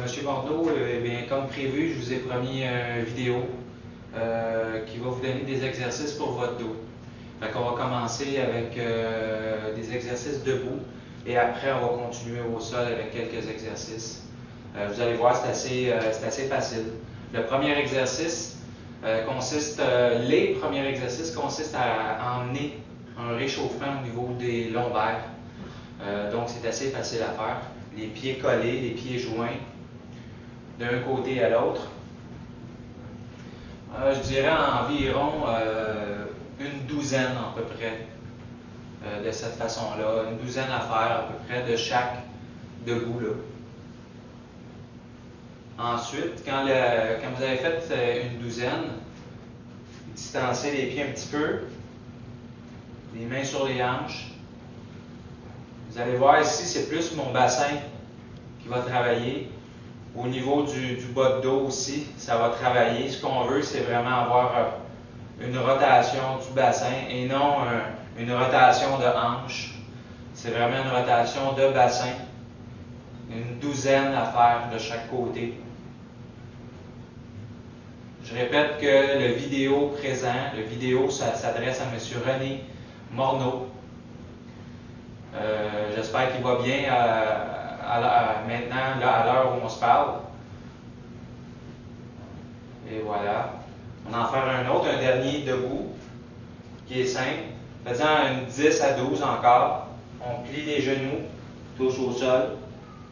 Monsieur Bordeaux, bien, comme prévu, je vous ai promis une vidéo qui va vous donner des exercices pour votre dos. On va commencer avec des exercices debout et après on va continuer au sol avec quelques exercices. Vous allez voir, c'est assez facile. Le premier exercice les premiers exercices consistent à emmener un réchauffement au niveau des lombaires. Donc c'est assez facile à faire. Les pieds collés, les pieds joints d'un côté à l'autre. Je dirais environ une douzaine à peu près de cette façon-là. Une douzaine à faire à peu près de chaque debout là. Ensuite, quand vous avez fait une douzaine, distancez les pieds un petit peu, les mains sur les hanches. Vous allez voir ici, c'est plus mon bassin qui va travailler. Au niveau du bas de dos aussi, ça va travailler. Ce qu'on veut, c'est vraiment avoir une rotation du bassin et non une rotation de hanche. C'est vraiment une rotation de bassin. Une douzaine à faire de chaque côté. Je répète que le vidéo ça s'adresse à M. René Morneau. J'espère qu'il va bien maintenant, là, à l'heure où on se parle. Et voilà. On va en faire un autre, un dernier debout, qui est simple. Faisant une 10 à 12 encore. On plie les genoux, touche au sol,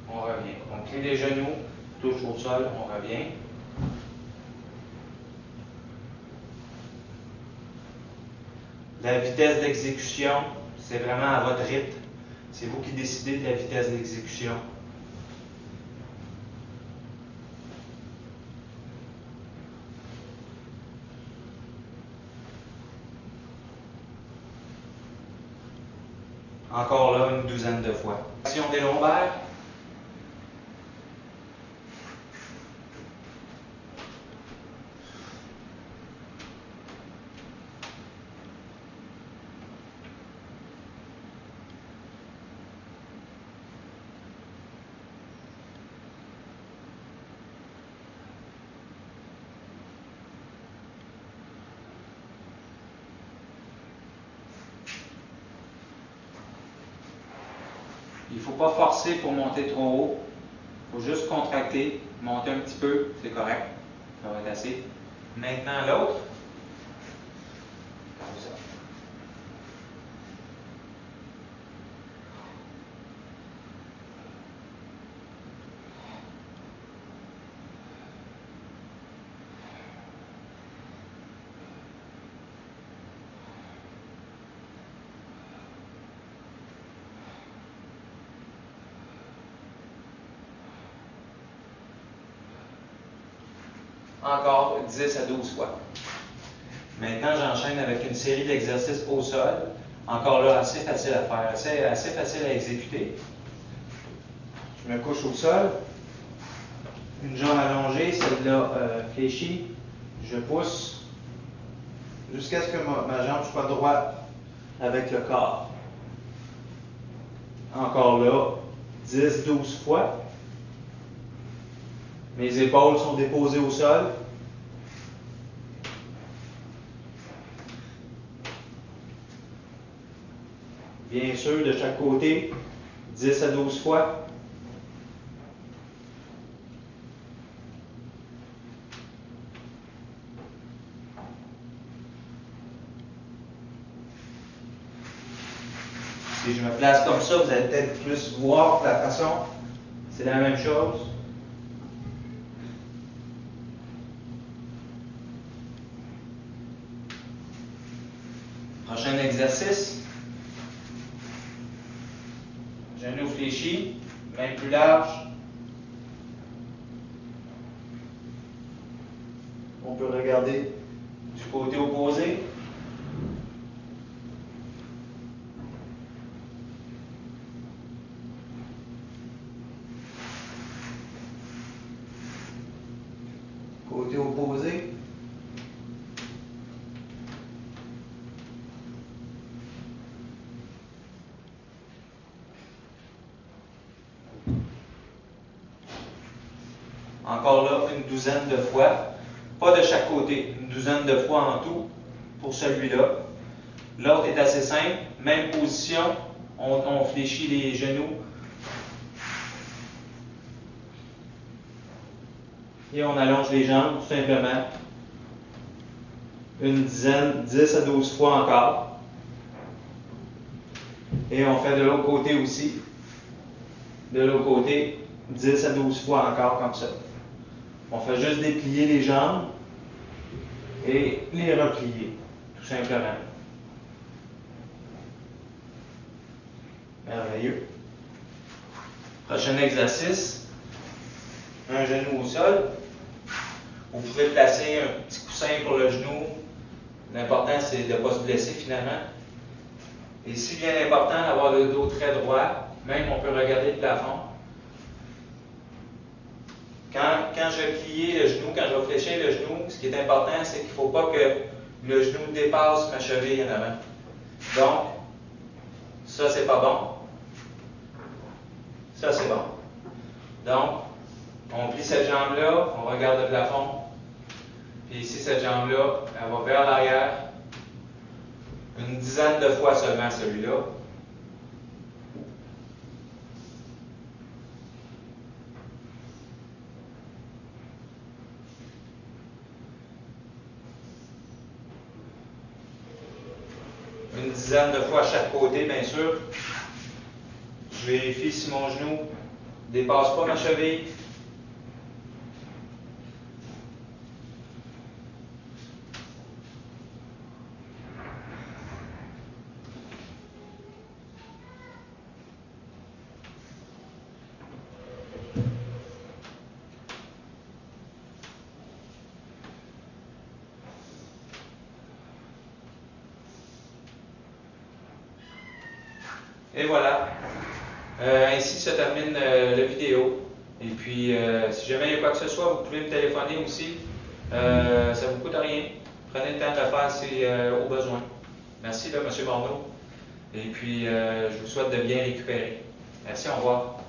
on revient. On plie les genoux, touche au sol, on revient. La vitesse d'exécution, c'est vraiment à votre rythme. C'est vous qui décidez de la vitesse d'exécution. Encore là, une douzaine de fois. Action des lombaires. Il ne faut pas forcer pour monter trop haut. Il faut juste contracter, monter un petit peu, c'est correct. Ça va être assez. Maintenant l'autre. Comme ça. Encore 10 à 12 fois. Maintenant, j'enchaîne avec une série d'exercices au sol. Encore là, assez facile à faire, assez facile à exécuter. Je me couche au sol. Une jambe allongée, celle-là fléchie. Je pousse jusqu'à ce que ma jambe soit droite avec le corps. Encore là, 10-12 fois. Mes épaules sont déposées au sol. Bien sûr, de chaque côté, 10 à 12 fois. Si je me place comme ça, vous allez peut-être plus voir la façon. C'est la même chose. Prochain exercice. Genoux fléchis, mains plus larges. On peut regarder du côté opposé. Côté opposé. encore là, une douzaine de fois. Pas de chaque côté, une douzaine de fois en tout pour celui-là. L'autre est assez simple, même position, on fléchit les genoux. Et on allonge les jambes, tout simplement. Une dizaine, 10 à 12 fois encore. Et on fait de l'autre côté aussi. De l'autre côté, 10 à 12 fois encore comme ça. On fait juste déplier les jambes et les replier, tout simplement. Merveilleux. Prochain exercice. Un genou au sol. Vous pouvez placer un petit coussin pour le genou. L'important, c'est de ne pas se blesser finalement. Et si bien important d'avoir le dos très droit, même on peut regarder le plafond. Quand je vais plier le genou, quand je vais fléchir le genou, ce qui est important, c'est qu'il ne faut pas que le genou dépasse ma cheville en avant. Donc, ça, c'est pas bon. Ça, c'est bon. Donc, on plie cette jambe-là, on regarde le plafond. Puis ici, cette jambe-là, elle va vers l'arrière. Une dizaine de fois seulement celui-là. Une dizaine de fois à chaque côté, bien sûr. Je vérifie si mon genou ne dépasse pas ma cheville. Et voilà. Ainsi se termine la vidéo. Et puis, si jamais il y a quoi que ce soit, vous pouvez me téléphoner aussi. Ça ne vous coûte rien. Prenez le temps de le faire si au besoin. Merci, là, M. Morneau. Et puis, je vous souhaite de bien récupérer. Merci, au revoir.